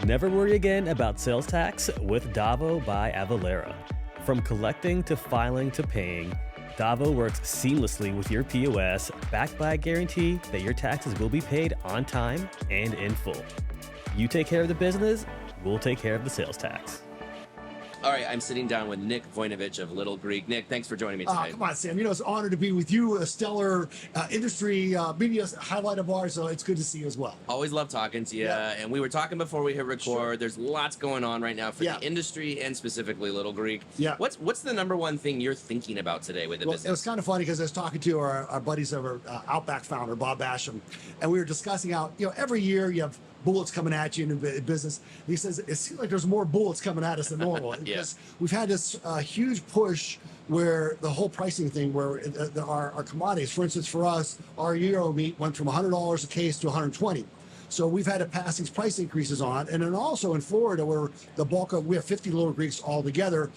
Never worry again about sales tax with Davo by Avalara. From collecting to filing to paying, Davo works seamlessly with your POS, backed by a guarantee that your taxes will be paid on time and in full. You take care of the business, we'll take care of the sales tax. All right, I'm sitting down with Nick Vojnovic of Little Greek. Nick, thanks for joining me today. Come on, Sam. You know, it's an honor to be with you, a stellar industry media highlight of ours, so it's good to see you as well. Always love talking to you. Yeah. And we were talking before we hit record. Sure. There's lots going on right now for the industry and specifically Little Greek. Yeah. What's the number one thing you're thinking about today with the business? It was kind of funny because I was talking to our buddies over Outback founder, Bob Basham, and we were discussing how, every year you have bullets coming at you in business. He says it seems like there's more bullets coming at us than normal because we've had this huge push where the whole pricing thing, where our commodities, for instance, for us, our Euro meat went from $100 a case to $120. So we've had to pass these price increases on. And then also in Florida, where the bulk of, we have 50 Little Greeks all together,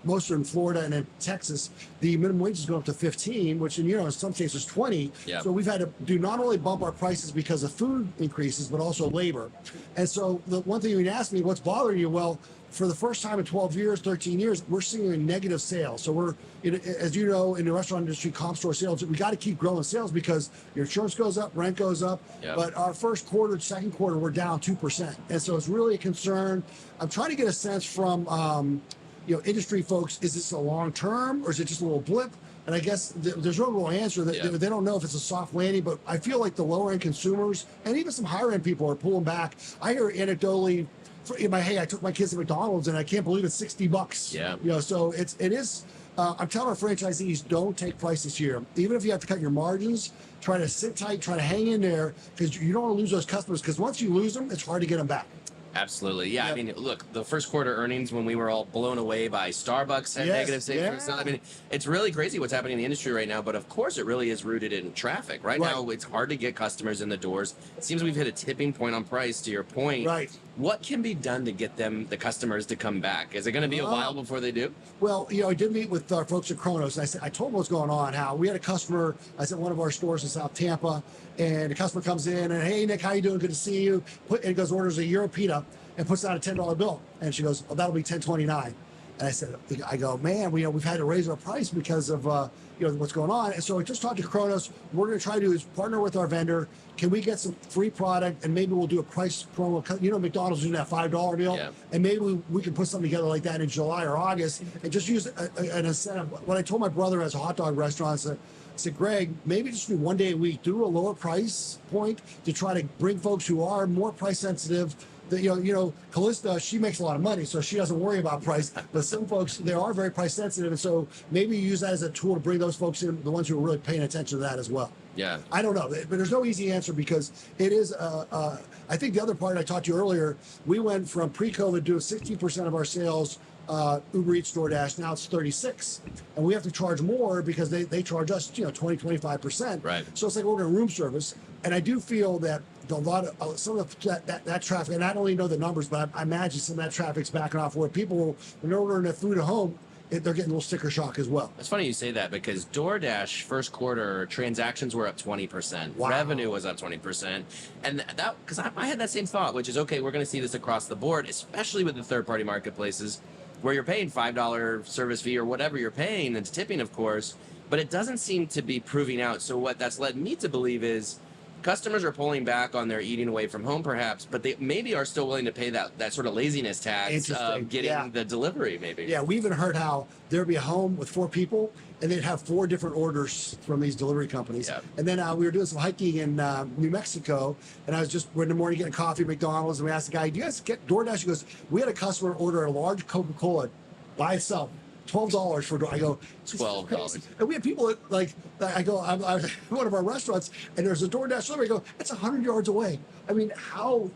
most are in Florida and in Texas, the minimum wage is going up to 15, which in some cases 20. Yep. So we've had to do not only bump our prices because of food increases, but also labor. And so the one thing you asked me, what's bothering you? Well, for the first time in 12 years, 13 years, we're seeing a negative sales. So we're, as you know, in the restaurant industry, comp store sales, we got to keep growing sales because your insurance goes up, rent goes up. Yep. But our first quarter, second quarter, we're down 2%. And so it's really a concern. I'm trying to get a sense from, industry folks, is this a long term or is it just a little blip? And I guess there's no real answer. They don't know if it's a soft landing, but I feel like the lower end consumers and even some higher end people are pulling back. I hear anecdotally, I took my kids to McDonald's and I can't believe it's $60. Yeah. So it is. I'm telling our franchisees, don't take price this year. Even if you have to cut your margins, try to sit tight, try to hang in there because you don't want to lose those customers. Because once you lose them, it's hard to get them back. Absolutely. Yeah. I mean, look, the first quarter earnings when we were all blown away by Starbucks had negative sales. I mean, it's really crazy what's happening in the industry right now. But of course, it really is rooted in traffic. Right now, it's hard to get customers in the doors. It seems we've hit a tipping point on price, to your point. Right. What can be done to get the customers to come back? Is it going to be a while before they do? Well, I did meet with our folks at Kronos. And I told them what's going on, how we had a customer, I was at one of our stores in South Tampa, and the customer comes in and, hey, Nick, how you doing? Good to see you. And goes, orders a Euro pita and puts out a $10 bill. And she goes, oh, that'll be $10.29. And I go, man, we've had to raise our price because of what's going on. And so I just talked to Kronos. We're going to try to do is partner with our vendor. Can we get some free product and maybe we'll do a price promo? McDonald's doing that $5 deal, and maybe we can put something together like that in July or August and just use an incentive. What I told my brother as a hot dog restaurant, I said, Greg, maybe just do one day a week, do a lower price point to try to bring folks who are more price sensitive. Callista, she makes a lot of money, so she doesn't worry about price. But some folks, they are very price sensitive, and so maybe use that as a tool to bring those folks in, the ones who are really paying attention to that as well. Yeah. I don't know, but there's no easy answer because it is. I think the other part I talked to you earlier, we went from pre-COVID doing 60% of our sales Uber Eats, DoorDash. Now it's 36, and we have to charge more because they charge us 20-25%. Right. So it's like ordering room service, and I do feel that a lot of some of that traffic, and I don't really know the numbers, but I imagine some of that traffic's backing off where people, when they're ordering their food at home, they're getting a little sticker shock as well. It's funny you say that because DoorDash first quarter transactions were up 20%. Wow. Revenue was up 20%. And that, because I had that same thought, which is, okay, we're going to see this across the board, especially with the third-party marketplaces where you're paying $5 service fee or whatever you're paying, and it's tipping, of course, but it doesn't seem to be proving out. So what that's led me to believe is customers are pulling back on their eating away from home, perhaps, but they maybe are still willing to pay that sort of laziness tax of getting the delivery, maybe. Yeah, we even heard how there'd be a home with 4 people, and they'd have 4 different orders from these delivery companies. Yeah. And then we were doing some hiking in New Mexico, and we're in the morning getting coffee at McDonald's, and we asked the guy, do you guys get DoorDash? He goes, we had a customer order a large Coca-Cola by itself. $12 for, I go, $12. And we have people that, I go, I'm one of our restaurants, and there's a DoorDash delivery. I go, it's 100 yards away. I mean, how?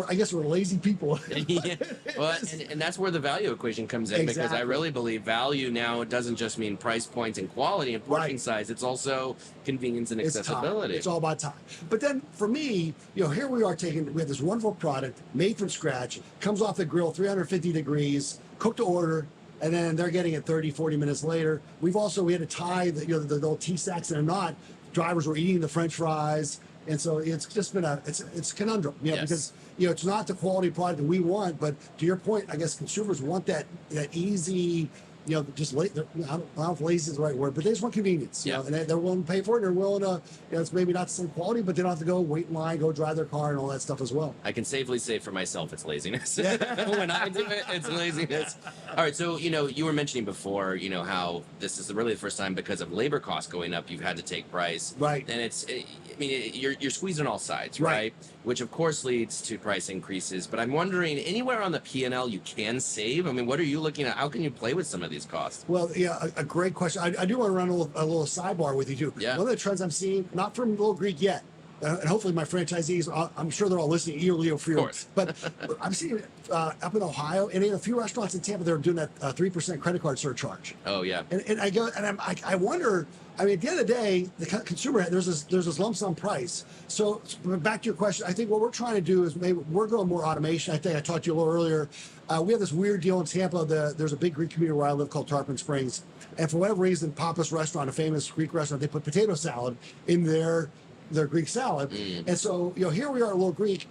I guess we're lazy people. Yeah. Well, and that's where the value equation comes in, because I really believe value now doesn't just mean price points and quality and portion size. It's also convenience and accessibility. It's all about time. But then for me, here we are we have this wonderful product made from scratch, comes off the grill, 350 degrees, cooked to order, and then they're getting it 30, 40 minutes later. We had to tie the little tea sacks in a knot. Drivers were eating the French fries. And so it's just been it's a conundrum, Yes. because it's not the quality product that we want, but to your point, I guess consumers want that easy, just I don't know if lazy is the right word, but they just want convenience, Yeah. and they're willing to pay for it. They're willing to, it's maybe not the same quality, but they don't have to go wait in line, go drive their car and all that stuff as well. I can safely say for myself, it's laziness. Yeah. When I do it, it's laziness. All right, so you were mentioning before, how this is really the first time because of labor costs going up, you've had to take price. Right. And you're squeezing all sides, right? Which of course leads to price increases. But I'm wondering, anywhere on the P&L you can save? I mean, what are you looking at? How can you play with some of these costs? Well, yeah, a great question. I do want to run a little sidebar with you too. Yeah. One of the trends I'm seeing, not from Little Greek yet, and hopefully my franchisees, I'm sure they're all listening eagerly for you. Of course. But I'm seeing up in Ohio, and in a few restaurants in Tampa, they're doing that 3% credit card surcharge. Oh yeah. And I go, and I wonder. I mean, at the end of the day, the consumer, there's this lump sum price. So back to your question, I think what we're trying to do is maybe we're going more automation. I think I talked to you a little earlier. We have this weird deal in Tampa. There's a big Greek community where I live called Tarpon Springs, and for whatever reason, Papa's Restaurant, a famous Greek restaurant, they put potato salad in their Greek salad. And so here we are at Little Greek,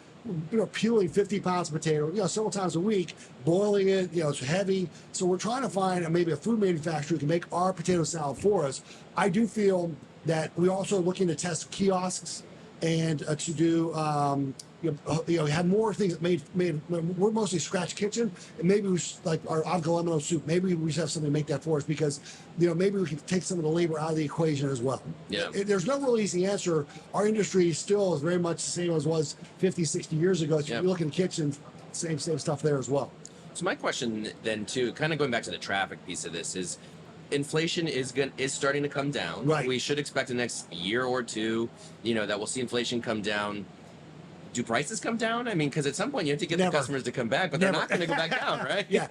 peeling 50 pounds of potato, several times a week, boiling it, it's heavy. So we're trying to find maybe a food manufacturer who can make our potato salad for us. I do feel that we're also looking to test kiosks and to do, have more things made. We're mostly scratch kitchen, and maybe we like our avgolemino soup. Maybe we should have somebody make that for us because, maybe we can take some of the labor out of the equation as well. Yeah. There's no real easy answer. Our industry still is very much the same as it was 50, 60 years ago. So if you look in the kitchen, same stuff there as well. So my question then too, kind of going back to the traffic piece of this, is inflation is starting to come down. Right. We should expect the next year or two, that we'll see inflation come down. Do prices come down? I mean, because at some point you have to get the customers to come back, but they're not going to go back down, right? Yeah,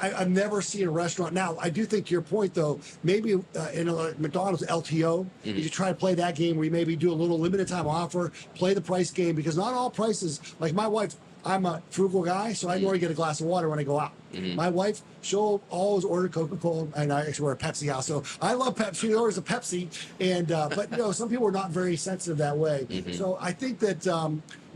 I've never seen a restaurant. Now, I do think to your point, though, maybe in a McDonald's LTO, you try to play that game where you maybe do a little limited time offer, play the price game, because not all prices, like my wife, I'm a frugal guy, so I normally get a glass of water when I go out. My wife, she'll always order Coca-Cola, and I actually wear a Pepsi house, so I love Pepsi. She orders a Pepsi, and but some people are not very sensitive that way. So I think that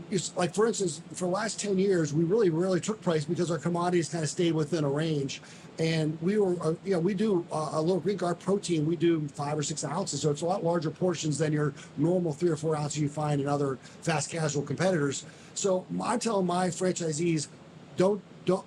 it's like, for instance, for the last 10 years, we really took price because our commodities kind of stayed within a range. And we were, we do a Little Greek, our protein, we do 5 or 6 ounces. So it's a lot larger portions than your normal 3 or 4 ounces you find in other fast casual competitors. So I'm telling my franchisees, don't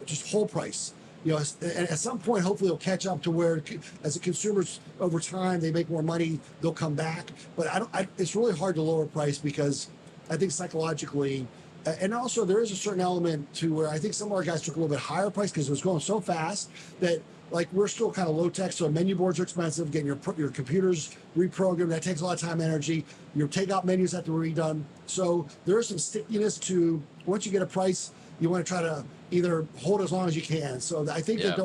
just hold price. At some point, hopefully it'll catch up to where, as the consumers over time, they make more money, they'll come back. But it's really hard to lower price because I think psychologically, and also there is a certain element to where I think some of our guys took a little bit higher price because it was going so fast that, like, we're still kind of low tech. So menu boards are expensive. Getting your computers reprogrammed, that takes a lot of time and energy. Your takeout menus have to be redone. So there is some stickiness to, once you get a price, you want to try to either hold as long as you can. So I think that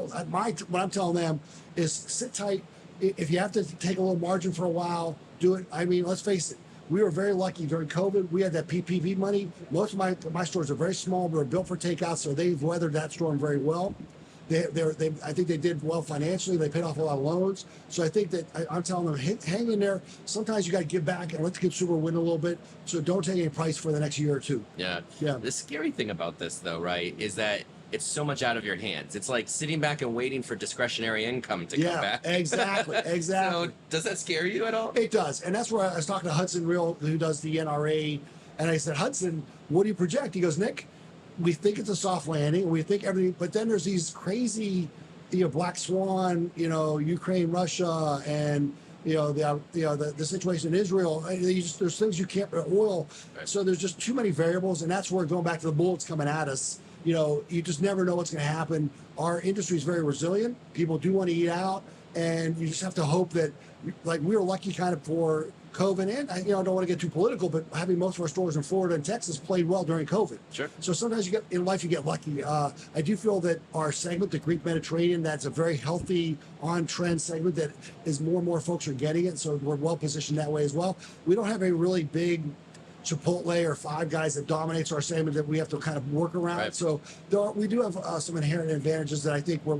what I'm telling them is sit tight. If you have to take a little margin for a while, do it. I mean, let's face it. We were very lucky during COVID. We had that PPP money. Most of my stores are very small. They were built for takeout, so they've weathered that storm very well. I think they did well financially. They paid off a lot of loans. So I think that I'm telling them, hang in there. Sometimes you got to give back and let the consumer win a little bit. So don't take any price for the next year or two. Yeah. Yeah. The scary thing about this, though, right, is that it's so much out of your hands. It's like sitting back and waiting for discretionary income to come back. Exactly. So does that scare you at all? It does. And that's where I was talking to Hudson Real, who does the NRA. And I said, Hudson, what do you project? He goes, Nick, we think it's a soft landing. We think everything, but then there's these crazy, black swan, Ukraine, Russia, and the situation in Israel. There's things you can't oil. Right. So there's just too many variables, and that's where, going back to the bullets coming at us, you just never know what's going to happen. Our industry is very resilient. People do want to eat out, and you just have to hope that, like, we were lucky kind of for COVID, and I don't want to get too political, but having most of our stores in Florida and Texas played well during COVID. Sure. So sometimes you get lucky. I do feel that our segment, the Greek Mediterranean, that's a very healthy, on-trend segment that is more and more folks are getting it. So we're well positioned that way as well. We don't have a really big Chipotle or Five Guys that dominates our segment that we have to kind of work around. Right. So we do have some inherent advantages that I think we're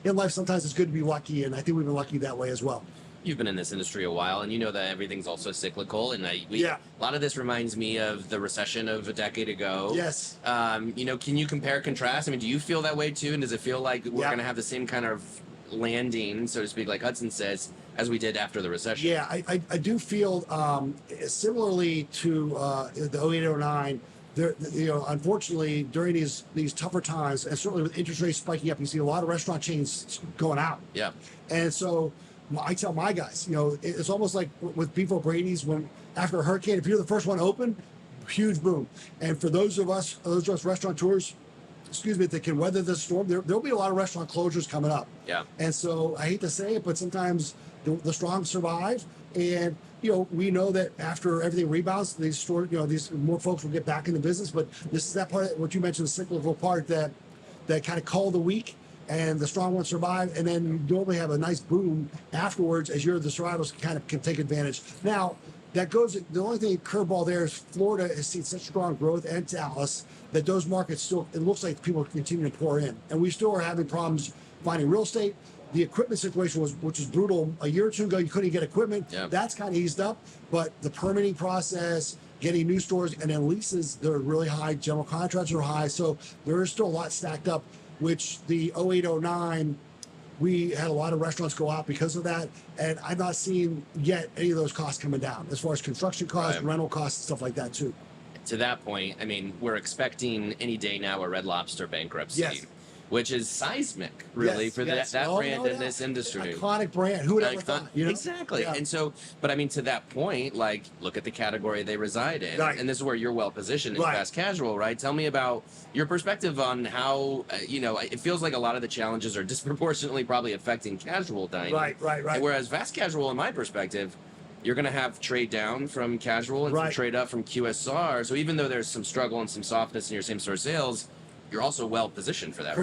in life. Sometimes it's good to be lucky, and I think we've been lucky that way as well. you've been in this industry a while, and you know that everything's also cyclical. And a lot of this reminds me of the recession of a decade ago. Yes. You know, can you compare, contrast? I mean, do you feel that way too? And does it feel like we're going to have the same kind of landing, so to speak, like Hudson says, as we did after the recession? Yeah, I do feel similarly to the 0809. There, you know, unfortunately, during these tougher times, and certainly with interest rates spiking up, you see a lot of restaurant chains going out. Yeah. And so I tell my guys, you know, it's almost like with Beef O'Brady's, when after a hurricane, if you're the first one open, huge boom. And for those of us restaurateurs, excuse me, that can weather this storm, there'll be a lot of restaurant closures coming up. Yeah. And so I hate to say it, but sometimes the strong survive. And, you know, we know that after everything rebounds, these stores, you know, these more folks will get back in the business. But this is that part, what you mentioned, the cyclical part that kind of call the weak, and the strong ones survive. And then you normally have a nice boom afterwards as the survivors kind of can take advantage. Now, that goes, the only thing curveball there is Florida has seen such strong growth, and Dallas, that those markets still, it looks like people continue to pour in. And we still are having problems finding real estate. The equipment situation which was brutal a year or two ago. You couldn't get equipment. Yeah. That's kind of eased up, but the permitting process, getting new stores, and then leases, they're really high. General contracts are high. So there is still a lot stacked up, which the 0809, we had a lot of restaurants go out because of that. And I'm not seeing yet any of those costs coming down as far as construction costs, rental costs, and stuff like that too. To that point, I mean, we're expecting any day now a Red Lobster bankruptcy. Yes. Which is seismic, really, for that brand in this industry. Iconic brand. Who would ever thought? You know? Exactly. Yeah. And so, but I mean, to that point, like, look at the category they reside in. Right. And this is where you're well positioned in fast casual, right? Tell me about your perspective on how, you know, it feels like a lot of the challenges are disproportionately probably affecting casual dining. Right. And whereas fast casual, in my perspective, you're going to have trade down from casual and some trade up from QSR. So even though there's some struggle and some softness in your same store sales, you're also well positioned for that.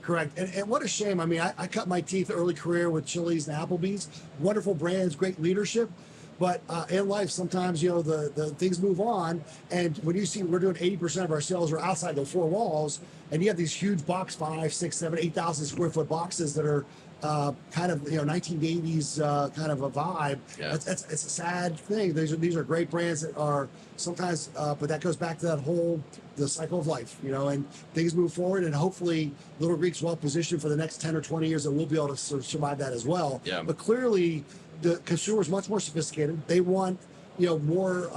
Correct. And what a shame. I mean, I cut my teeth early career with Chili's and Applebee's. Wonderful brands, great leadership. But in life, sometimes, you know, the things move on. And when you see we're doing 80% of our sales are outside the four walls, and you have these huge box 5, 6, 7, 8,000 square foot boxes that are kind of, you know, 1980s kind of a vibe. Yeah. It's a sad thing. These are great brands that are sometimes, but that goes back to that whole the cycle of life, you know, and things move forward, and hopefully Little Greek's well positioned for the next 10 or 20 years that we'll be able to survive that as well. Yeah. But clearly, the consumer is much more sophisticated. They want, you know, more.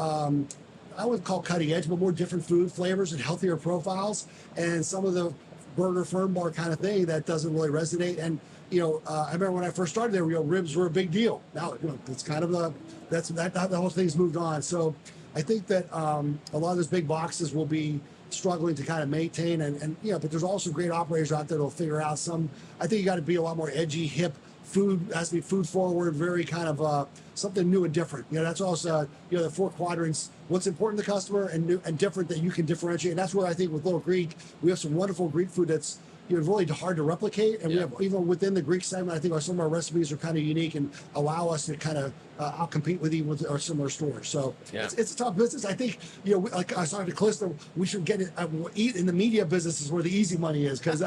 I wouldn't call cutting edge, but more different food flavors and healthier profiles, and some of the burger firm bar kind of thing that doesn't really resonate. And you know, I remember when I first started there, you know, ribs were a big deal. Now, you know, it's kind of the whole thing's moved on. So I think that a lot of those big boxes will be struggling to kind of maintain, and you know, but there's also great operators out there that'll figure out some. I think you got to be a lot more edgy, hip. Food has to be food forward, very kind of something new and different. You know, that's also, you know, the four quadrants, what's important to the customer and new and different that you can differentiate. And that's where I think with Little Greek, we have some wonderful Greek food that's, you know, really hard to replicate. And we have, even within the Greek segment, I think some of our recipes are kind of unique and allow us to kind of outcompete with even with our similar stores. So it's a tough business. I think, you know, like I was talking to Calista, we should get it, eat in the media business is where the easy money is. Because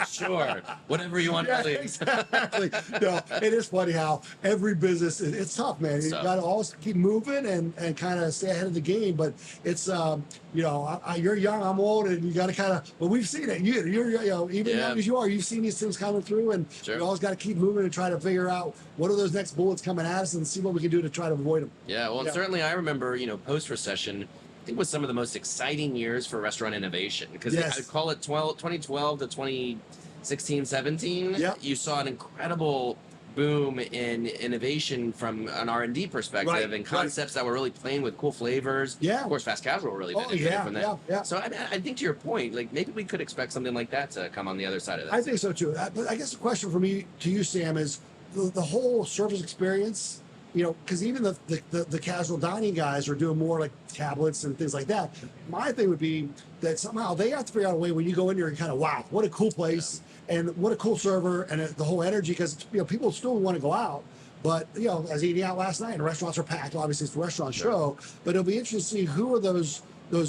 sure, whatever you want to believe. Exactly. No, it is funny how every business, it's tough, man. You got to always keep moving and kind of stay ahead of the game. But it's, you know, you're young, I'm old, and you got to kind of, but we've seen it. You're you know, even young as you are, you've seen these things coming through, and you always got to keep moving and try to figure out what are those next bullets coming at us and see what we can do to try to avoid them. Yeah, well, certainly I remember, you know, post-recession, I think was some of the most exciting years for restaurant innovation, because I call it 2012 to 2016, 17. You saw an incredible boom in innovation from an R&D perspective and concepts that were really playing with cool flavors. Of course, fast casual really benefited from that. So I think to your point, like maybe we could expect something like that to come on the other side of that. I think so too. But I guess the question for me to you, Sam, is the whole service experience. You know, because even the casual dining guys are doing more like tablets and things like that. My thing would be that somehow they have to figure out a way when you go in there and kind of, wow, what a cool place and what a cool server and the whole energy, because, you know, people still want to go out. But, you know, I was eating out last night and restaurants are packed. Obviously, it's the restaurant show. But it'll be interesting to see who are those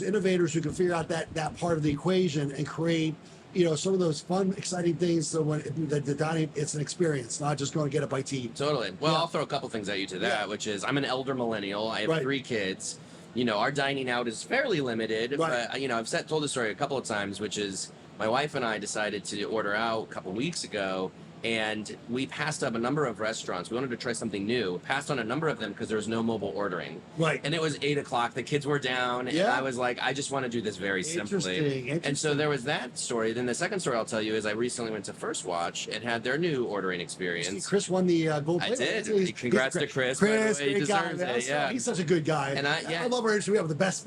innovators who can figure out that part of the equation and create some of those fun, exciting things. So when the dining, it's an experience, not just going to get a bite to eat. Totally. Well, I'll throw a couple things at you to that, which is I'm an elder millennial. I have 3 kids. Our dining out is fairly limited, but I've told the story a couple of times, which is my wife and I decided to order out a couple of weeks ago, and we passed up a number of restaurants. We wanted to try something new. Passed on a number of them because there was no mobile ordering. Right. And it was 8 o'clock. The kids were down, and I was like, I just want to do this very simply. And so there was that story. Then the second story I'll tell you is I recently went to First Watch and had their new ordering experience. Chris won the gold plate. I did. Congrats to Chris. Chris, he deserves it. Yeah. He's such a good guy. And I love our industry. We have the best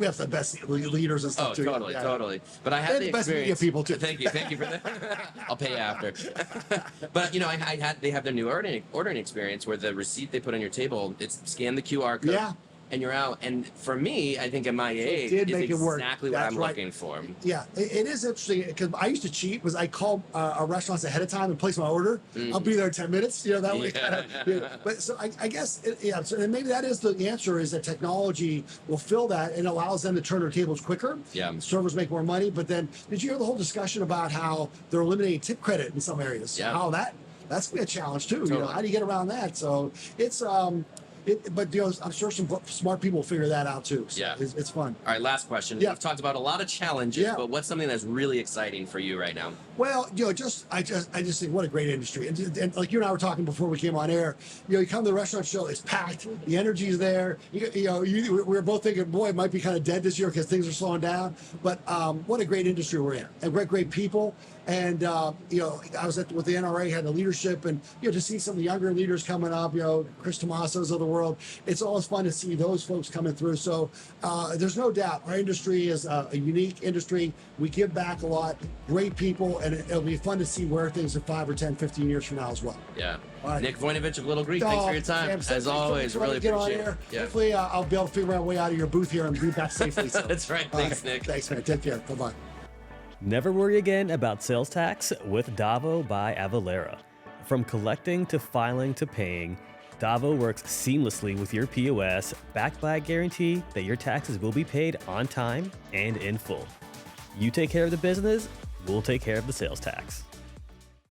leaders and stuff too. Totally. But I had the best media people too. Thank you for that. I'll pay you after. But they have their new ordering experience where the receipt they put on your table, it's scan the QR code. Yeah. And you're out. And for me, I think at my age, it's exactly what I'm looking for. Yeah, it is interesting because I used to cheat. I call our restaurants ahead of time and place my order. I'll be there in 10 minutes. That way. But so I guess so, and maybe that is the answer, is that technology will fill that and allows them to turn their tables quicker. Yeah. Servers make more money. But then, did you hear the whole discussion about how they're eliminating tip credit in some areas? Yeah. How that's a challenge too. Totally. How do you get around that? So it's but I'm sure some smart people will figure that out too. So it's fun. All right, last question. We've talked about a lot of challenges, but what's something that's really exciting for you right now? Well, I just think what a great industry, and like you and I were talking before we came on air. You come to the restaurant show, it's packed, the energy's there. We were both thinking, boy, it might be kind of dead this year because things are slowing down. But what a great industry we're in, and great people. And I was with the NRA, had the leadership, and to see some of the younger leaders coming up, Chris Tomaso's of the world. It's always fun to see those folks coming through. So there's no doubt our industry is a unique industry. We give back a lot, great people, and it'll be fun to see where things are 5 or 10, 15 years from now as well. Yeah. All right. Nick Vojnovic of Little Greek, thanks for your time. As always, really appreciate it. Yeah. Hopefully, I'll be able to figure out a way out of your booth here and be back safely. So. That's right. Thanks, Nick. Thanks, man. Take care. Bye-bye. Never worry again about sales tax with Davo by Avalara. From collecting to filing to paying, Davo works seamlessly with your POS, backed by a guarantee that your taxes will be paid on time and in full. You take care of the business, we'll take care of the sales tax.